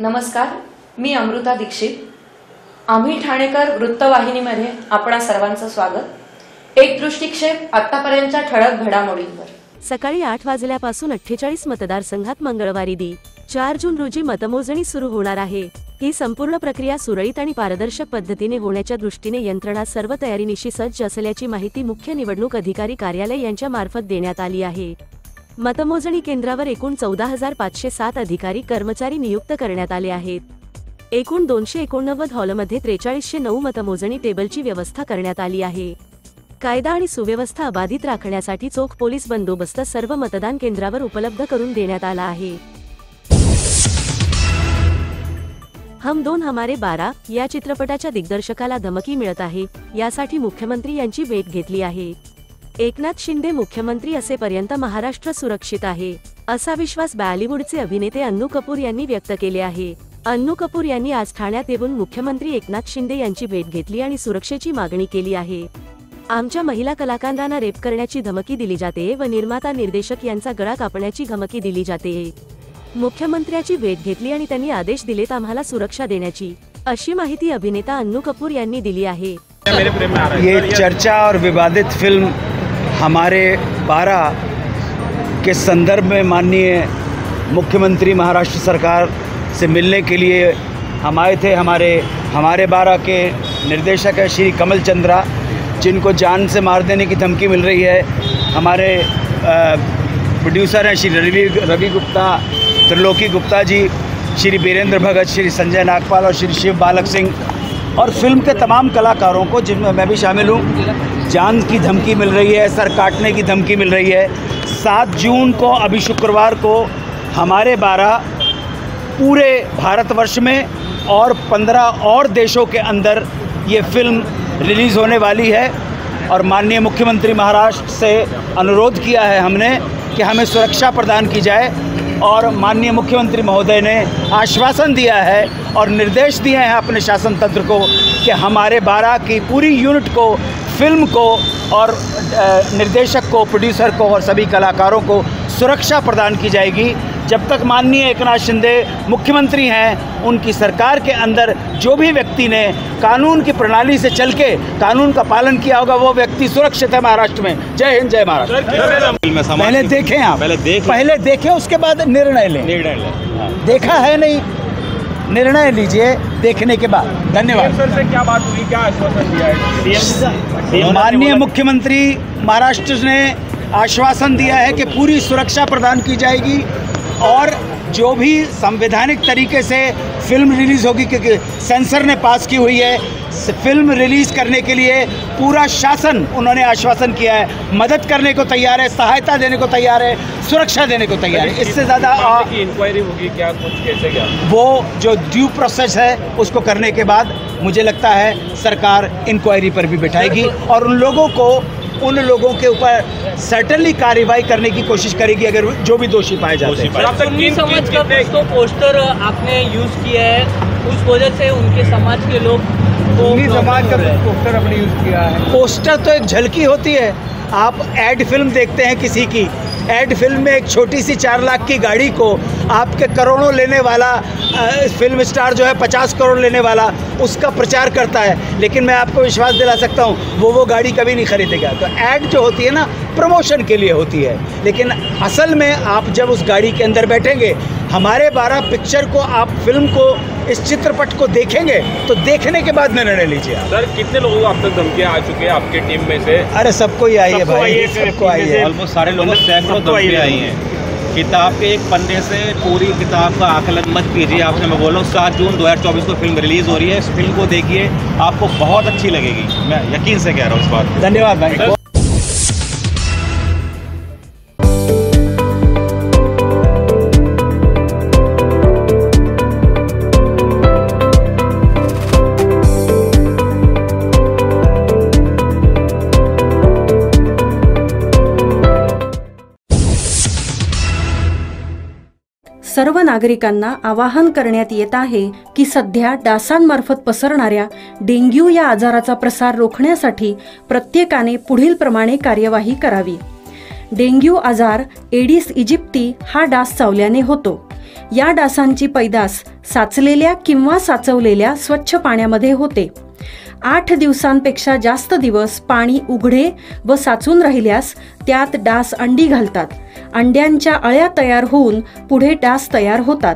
नमस्कार, मी अमृता दीक्षित. आम्ही ठाणेकर वृत्तवाहिनीमध्ये आपणा सर्वांचं स्वागत. एक दृष्टिक्षेप आतापर्यंतच्या ठळक घडामोडींवर. सकाळी 8 वाजल्यापासून 48 मतदारसंघात मंगळवारी 4 जून रोजी मतमोजणी सुरू होणार आहे. ही संपूर्ण प्रक्रिया सुरळीत आणि पारदर्शक पद्धतीने होण्याच्या दृष्टीने यंत्रणा सर्व तयारीनिशी सज्ज असल्याची माहिती मुख्य निवडणूक अधिकारी कार्यालय यांच्या मार्फत देण्यात आली आहे. मतमोजणी केंद्रावर एकूण 14,507 अधिकारी कर्मचारी नियुक्त करण्यात आले आहेत. एकूण 289 हॉलमध्ये 4309 मतमोजणी टेबलची व्यवस्था करण्यात आली आहे. कायदा आणि सुव्यवस्था अबाधित राखण्यासाठी चोख पोलीस बंदोबस्त सर्व मतदान केंद्रावर उपलब्ध करून देण्यात आला आहे. हम दोन हमारे 12 या चित्रपटाच्या दिग्दर्शकाला धमकी मिळत आहे, यासाठी मुख्यमंत्री यांची भेट घेतली आहे. एकनाथ शिंदे मुख्यमंत्री असेपर्यंत महाराष्ट्र सुरक्षित आहे, असा विश्वास बॉलिवूडचे अभिनेते अन्नू कपूर यांनी व्यक्त केले आहे. अन्नू कपूर यांनी आज ठाण्यात येऊन मुख्यमंत्री एकनाथ शिंदे यांची भेट घेतली आणि सुरक्षेची मागणी केली आहे. आमच्या महिला कलाकारांना रेप करण्याची धमकी दिली जाते व निर्माता निर्देशक यांचा गळा कापण्याची धमकी दिली जाते. मुख्यमंत्र्याची भेट घेतली आणि त्यांनी आदेश दिलेत आम्हाला सुरक्षा देण्याची, अशी माहिती अभिनेता अन्नू कपूर यांनी दिली आहे. ये चर्चा और विवादित फिल्म हमारे 12 के संदर्भ में माननीय मुख्यमंत्री महाराष्ट्र सरकार से मिलने के लिए हम आए थे. हमारे 12 के निर्देशक है श्री कमल चंद्रा, जिनको जान से मार देने की धमकी मिल रही है. हमारे प्रोड्यूसर हैं श्री रवि गुप्ता, त्रिलोकी गुप्ता जी, श्री बीरेंद्र भगत, श्री संजय नागपाल और श्री शिव बालक सिंह, और फिल्म के तमाम कलाकारों को, जिनमें मैं भी शामिल हूँ, जान की धमकी मिल रही है, सर काटने की धमकी मिल रही है. 7 जून को, अभी शुक्रवार को, हमारे 12 पूरे भारतवर्ष में और 15 और देशों के अंदर ये फिल्म रिलीज़ होने वाली है. और माननीय मुख्यमंत्री महाराष्ट्र से अनुरोध किया है हमने कि हमें सुरक्षा प्रदान की जाए, और माननीय मुख्यमंत्री महोदय ने आश्वासन दिया है और निर्देश दिए हैं अपने शासन तंत्र को कि हमारे 12 की पूरी यूनिट को, फिल्म को और निर्देशक को, प्रोड्यूसर को और सभी कलाकारों को सुरक्षा प्रदान की जाएगी. जब तक माननीय एकनाथ शिंदे मुख्यमंत्री हैं, उनकी सरकार के अंदर जो भी व्यक्ति ने कानून की प्रणाली से चल के कानून का पालन किया होगा, वो व्यक्ति सुरक्षित है महाराष्ट्र में. जय हिंद, जय महाराष्ट्र. पहले देखें आप, पहले देखें, उसके बाद निर्णय लें. देखा है नहीं, निर्णय लीजिए देखने के बाद. धन्यवाद. सर से क्या बात हुई, क्या आश्वासन दिया है? माननीय मुख्यमंत्री महाराष्ट्र ने आश्वासन दिया है कि पूरी सुरक्षा प्रदान की जाएगी, और जो भी संवैधानिक तरीके से फिल्म रिलीज़ होगी, क्योंकि सेंसर ने पास की हुई है, फिल्म रिलीज़ करने के लिए पूरा शासन, उन्होंने आश्वासन किया है, मदद करने को तैयार है, सहायता देने को तैयार है, सुरक्षा देने को तैयार है. इससे ज़्यादा इंक्वायरी होगी क्या, कुछ कैसे क्या? वो जो ड्यू प्रोसेस है उसको करने के बाद मुझे लगता है सरकार इंक्वायरी पर भी बैठाएगी और उन लोगों के ऊपर सर्टेनली कार्रवाई करने की कोशिश करेगी अगर जो भी दोषी पाए जाते हैं. समाज का तो पोस्टर आपने यूज किया है, उस वजह से उनके समाज के लोग समाज का पोस्टर आपने यूज किया है. पोस्टर तो एक झलकी होती है. आप एड फिल्म देखते हैं किसी की, एड फिल्म में एक छोटी सी 4 लाख की गाड़ी को आपके करोड़ों लेने वाला फिल्म स्टार जो है 50 करोड़ लेने वाला, उसका प्रचार करता है. लेकिन मैं आपको विश्वास दिला सकता हूँ वो गाड़ी कभी नहीं खरीदेगा. तो ऐड जो होती है ना, प्रमोशन के लिए होती है. लेकिन असल में आप जब उस गाड़ी के अंदर बैठेंगे, हमारे 12 पिक्चर को, आप फिल्म को, इस चित्रपट को देखेंगे, तो देखने के बाद निर्णय लीजिए. सर कितने लोगों को अब तक धमकियाँ आ चुकी है आपके टीम में से? अरे सबको ही आई है भाई, सबको आई है. ऑलमोस्ट सारे लोगों को सैकड़ों धमकियाँ आई हैं. किताब के एक पन्ने से पूरी किताब का आकलन मत कीजिए. आपसे मैं बोल रहा हूँ 7 जून 2024 को फिल्म रिलीज़ हो रही है. इस फिल्म को देखिए, आपको बहुत अच्छी लगेगी, मैं यकीन से कह रहा हूँ इस बात. धन्यवाद भाई. सर्व नागरिकांना आवाहन करण्यात येत आहे की सध्या डासांमार्फत पसरणाऱ्या डेंग्यू या आजाराचा प्रसार रोखण्यासाठी प्रत्येकाने पुढील प्रमाणे कार्यवाही करावी. डेंग्यू आजार एडिस इजिप्ती हा डास चावल्याने होतो. या डासांची पैदास साचलेल्या किंवा साचवलेल्या स्वच्छ पाण्यामध्ये होते. 8 दिवसांपेक्षा जास्त दिवस पाणी उघडे व साचून राहिल्यास त्यात डास अंडी घालतात. अंड्यांच्या अळ्या तयार होऊन पुढे डास तयार होतात.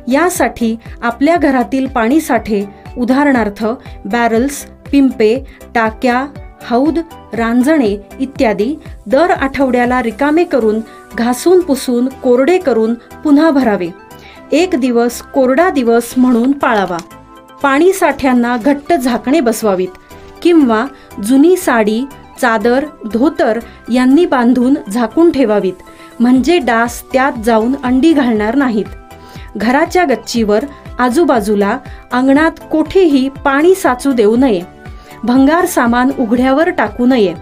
यासाठी आपल्या घरातील पाणी साठे, उदाहरणार्थ बॅरल्स, पिंपे, टाक्या, हौद, रांजणे इत्यादी दर आठवड्याला रिकामे करून घासून पुसून कोरडे करून पुन्हा भरावे. 1 दिवस कोरडा दिवस म्हणून पाळावा. पाणी साठ्यांना घट्ट झाकणे बसवावीत किंवा जुनी साडी, चादर, धोतर यांनी बांधून झाकून ठेवावीत, म्हणजे डास त्यात जाऊन अंडी घालणार नाहीत. घराच्या गच्चीवर, आजूबाजूला, अंगणात कोठेही पाणी साचू देऊ नये. भंगार सामान उघड्यावर टाकू नये.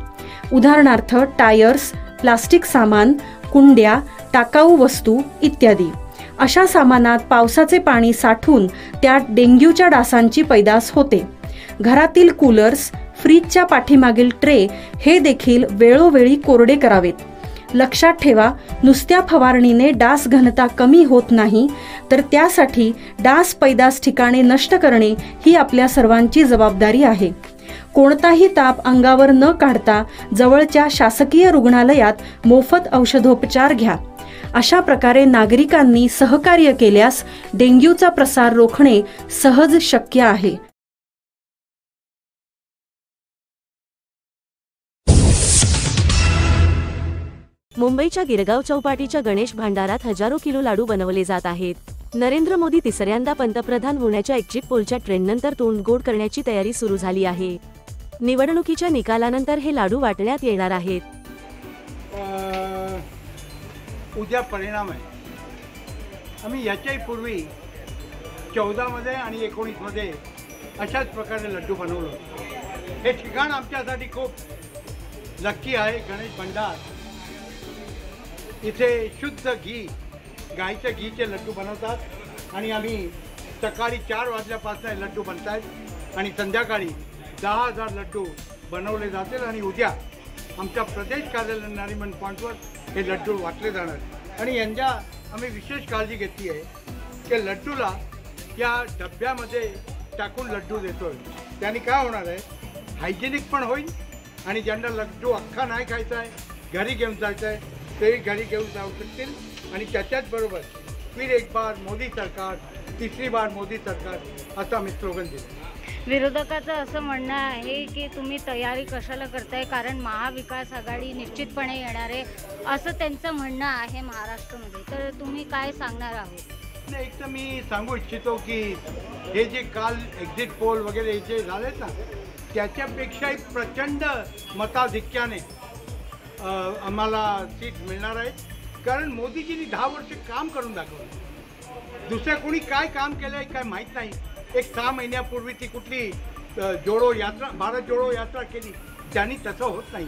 उदाहरणार्थ टायर्स, प्लास्टिक सामान, कुंड्या, टाकाऊ वस्तू इत्यादी. अशा सामानात पावसाचे पाणी साठून त्यात डेंग्यूच्या डासांची पैदास होते. घरातील कूलर्स, फ्रीजच्या पाठीमागील ट्रे हे देखील वेळोवेळी कोरडे करावेत. लक्षात ठेवा, नुसत्या फवारणीने डास घनता कमी होत नाही, तर त्यासाठी डास पैदास ठिकाणे नष्ट करणे ही आपल्या सर्वांची जबाबदारी आहे. कोणताही ताप अंगावर न काढता जवळच्या शासकीय रुग्णालयात मोफत औषधोपचार घ्या. अशा प्रकारे नागरिकांनी सहकार्य केल्यास डेंग्यूचा प्रसार रोखणे सहज शक्य आहे. मुंबईच्या गिरगाव चौपाटीच्या गणेश भांडारात हजारो किलो लाडू बनवले जात आहेत. नरेंद्र मोदी तिसऱ्यांदा पंतप्रधान होण्याच्या एक्झिट पोलच्या ट्रेंडनंतर तोंड गोड करण्याची तयारी सुरू झाली आहे. निवडणुकीच्या निकालानंतर हे लाडू वाटण्यात येणार आहेत. उद्या परिणाम आहे. आम्ही याच्याही पूर्वी 14 मध्ये आणि 19 मध्ये अशाच प्रकारे लड्डू बनवलं. हे ठिकाण आमच्यासाठी खूप लक्की आहे. गणेश भंडार इथे शुद्ध घी, गाईच्या घीचे लड्डू बनवतात आणि आम्ही सकाळी 4 वाजल्यापासून हे लड्डू बनत आहेत आणि संध्याकाळी 10,000 लड्डू बनवले जातील आणि उद्या आमच्या प्रदेश कार्यालय नारीमन पॉईंटवर हे लड्डू वाटले जाणार. आणि यांच्या आम्ही विशेष काळजी घेतली आहे की लड्डूला या डब्यामध्ये टाकून लड्डू देतो आहे. त्याने काय होणार आहे, हायजेनिक पण होईल आणि ज्यांना लड्डू अख्खा नाही खायचा आहे, घरी घेऊन जायचं आहे, तेही घरी घेऊन जाऊ शकतील. आणि त्याच्याच बरोबर फिर एक बार मोदी सरकार, तिसरी बार मोदी सरकार असं आम्ही स्लोगन दिलं. विरोधकाचं असं म्हणणं आहे की तुम्ही तयारी कशाला करताय, कारण महाविकास आघाडी निश्चितपणे येणार आहे असं त्यांचं म्हणणं आहे महाराष्ट्रामध्ये. तर तुम्ही काय सांगणार आहोत? नाही, एक तर मी सांगू इच्छितो की हे जे काल एक्झिट पोल वगैरे जे झालेत ना, त्याच्यापेक्षाही प्रचंड मताधिक्याने आम्हाला सीट मिळणार आहे. कारण मोदीजींनी 10 वर्ष काम करून दाखवलं. दुसऱ्या कोणी काय काम केलं आहे काय माहीत नाही. एक 6 महिन्यापूर्वी ती कुठली जोडो यात्रा, भारत जोडो यात्रा केली, त्यांनी तसं होत नाही.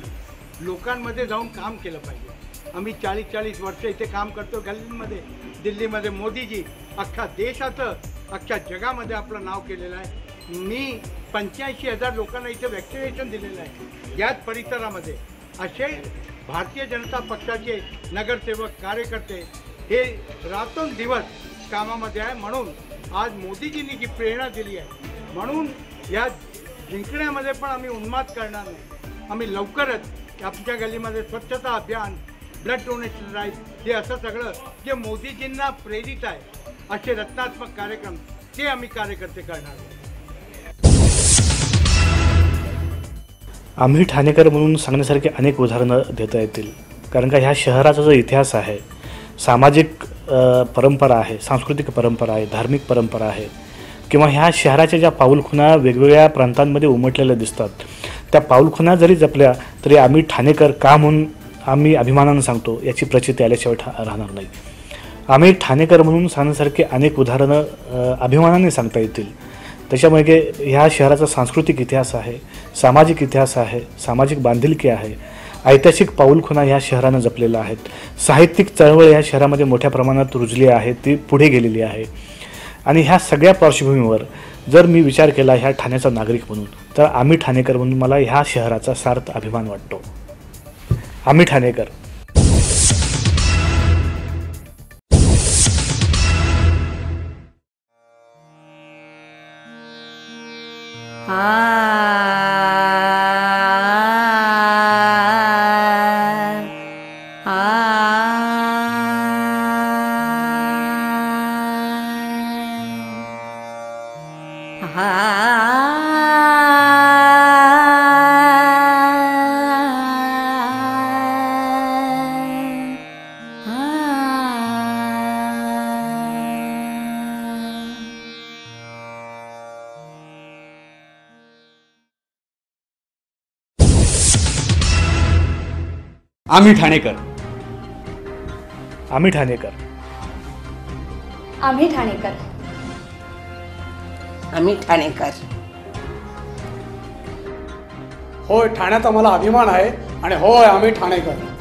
लोकांमध्ये जाऊन काम केलं पाहिजे. आम्ही 40-40 वर्ष इथे काम करतो गल्लीमध्ये, दिल्लीमध्ये. मोदीजी अख्ख्या देशाचं, अख्ख्या जगामध्ये आपलं नाव केलेलं आहे. मी 85,000 लोकांना इथे वॅक्सिनेशन दिलेलं आहे. याच परिसरामध्ये असे भारतीय जनता पक्षाचे नगरसेवक, कार्यकर्ते हे रात्रंदिवस कामामध्ये आहे. म्हणून आज मोदीजींनी जी प्रेरणा दिली आहे, म्हणून या जिंकण्यामध्ये पण आम्ही उन्माद करणार नाही. आम्ही लवकरच आमच्या गल्लीमध्ये स्वच्छता अभियान, ब्लड डोनेशन ड्राईव्ह, हे असं सगळं जे मोदीजींना प्रेरित आहे असे रचनात्मक कार्यक्रम ते आम्ही कार्यकर्ते करणार आहोत. आम्ही ठाणेकर म्हणून सांगण्यासारखे अनेक उदाहरणं देता येतील. कारण का ह्या शहराचा जो इतिहास आहे, सामाजिक परंपरा आहे, सांस्कृतिक परंपरा आहे, धार्मिक परंपरा आहे, किंवा ह्या शहराच्या ज्या पाऊलखुणा वेगवेगळ्या प्रांतांमध्ये उमटलेल्या दिसतात, त्या पाऊलखुणा जरी जपल्या तरी आम्ही ठाणेकर का म्हणून आम्ही अभिमानानं सांगतो याची प्रचिती आल्याशिवाय राहणार नाही. आम्ही ठाणेकर म्हणून सांगण्यासारखे अनेक उदाहरणं अभिमानाने सांगता येतील. त्याच्यामुळे ह्या शहराचा सांस्कृतिक इतिहास आहे, सामाजिक इतिहास आहे, सामाजिक बांधिलकी आहे, ऐतिहासिक पाऊलखुणा ह्या शहरानं जपलेल्या आहेत. साहित्यिक चळवळ ह्या शहरामध्ये मोठ्या प्रमाणात रुजली आहे, ती पुढे गेलेली आहे. आणि ह्या सगळ्या पार्श्वभूमीवर जर मी विचार केला ह्या ठाण्याचा नागरिक म्हणून, तर आम्ही ठाणेकर म्हणून मला ह्या शहराचा सार्थ अभिमान वाटतो. आम्ही ठाणेकर. आम्ही ठाणेकर. आम्ही ठाणेकर. आम्ही ठाणेकर. आम्ही ठाणेकर. होय, ठाण्यात आम्हाला अभिमान आहे आणि होय आम्ही ठाणेकर.